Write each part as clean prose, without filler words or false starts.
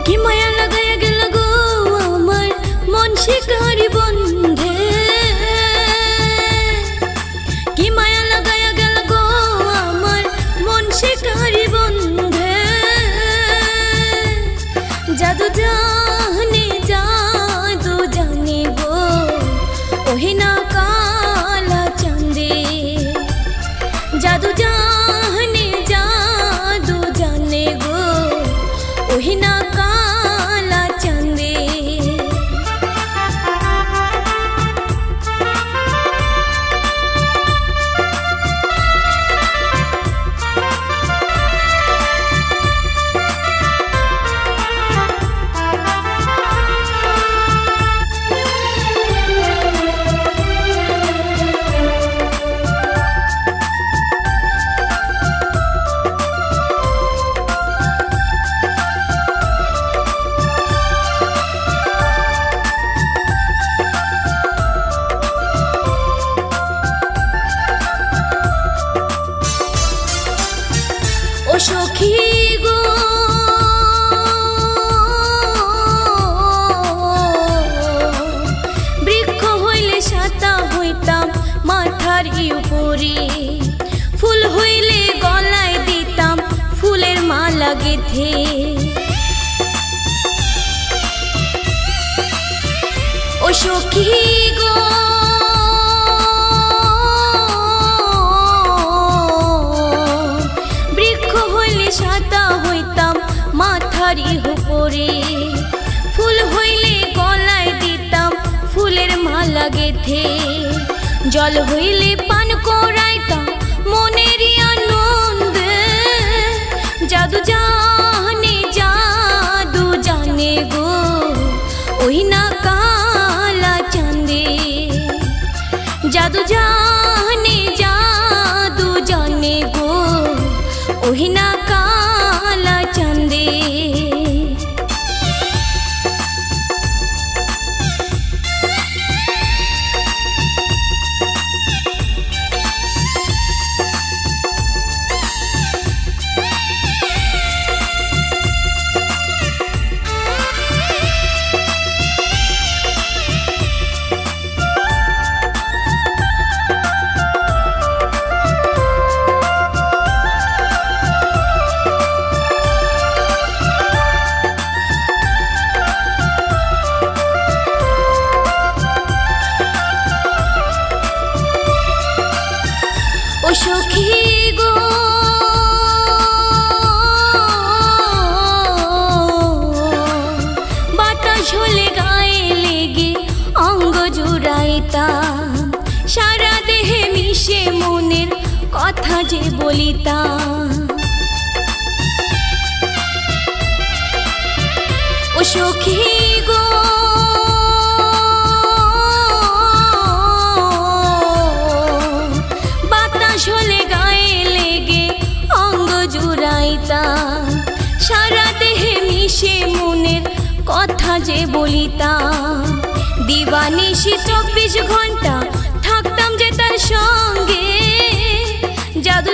কি মায়া লাগাইয়া গেল গো আমার মন শিকারি বন্ধে, কি মায়া লাগাইয়া গেল গো আমার মন শিকারি বন্ধে। জাদু জানে গো ওহি না কালা চাঁদে, জাদু জানে গো ওহি না কালা চাঁদে। ও সখী গো বৃক্ষ হইলে ছাতা হইতাম মাথার উপরে, ফুল হইলে গলায় দিতাম ফুলের মালা গেঁথে। ও সখী গো ছাতা হইতাম মাথার উপরে, ফুল হইলে গলায় দিতাম ফুলের মালা গেঁথে। জল হইলে পান করাইতাম মনের আনন্দে, জাদু জানে গো ওই না কালা চাঁদে, জাদু জানে গো ওহি না কালা চাঁদে। ও সখী গো বাতাস হলে গায়ে লেগে অঙ্গ জুড়াইতাম, সারা দেহে মিশে মনের কথা যে বলিতাম। ও সখী গো চলে গায়ে লেগে অঙ্গ জুড়াইতাম, সারা দেহে মিশে মনের কথা যে বলিতাম। দিবানিশি 24 ঘন্টা থাকতাম যে তার সঙ্গে, জাদু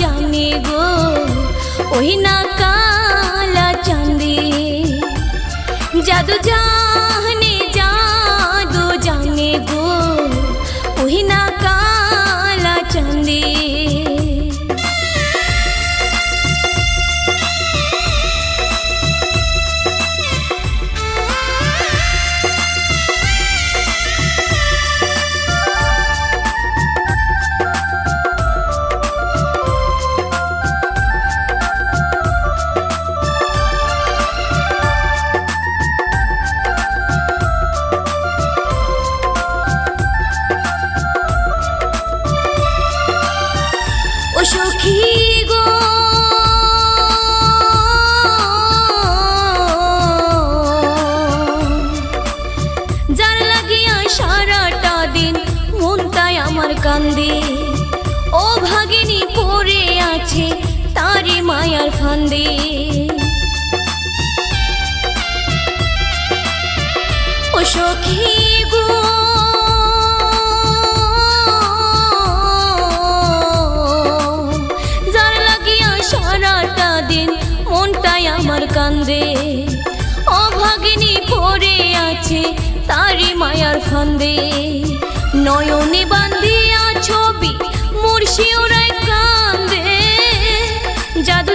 জানে গো ওই না কালা চাঁদে, জাদু জানে গো ওহি না কালা চাঁদে। ও সখী গো যার লাগিয়া সারাটা দিন মনটাই আমার কান্দে, ও ভাগিনী পড়ে আছে তারি মায়ার ফান্দে। ও সখী গো সারাটা দিন মনটা আর কান্দে অভাগিনী পড়ে আছে তারি মায়ার ফান্দে নয়নে বান্ধিয়া ছবি মুর্শি ওরাই কান্দে জাদু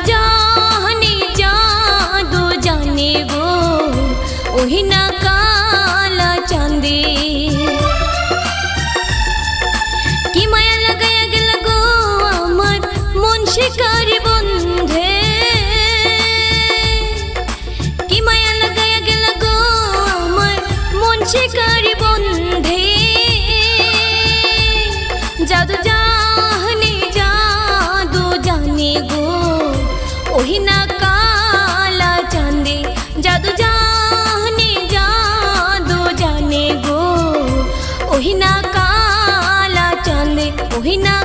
জানে গো ওহি না কালা চাঁদে কি মায়া লাগায়া গেল গো আমার মন শিকারি বন্ধে কি মায়া লাগায়া গেল গো আমার মন শিকারি বন্ধে জাদু জানে গো ওহি না কালা চাঁদে জাদু জানে গো ওহি না কালা চাঁদে ওহি না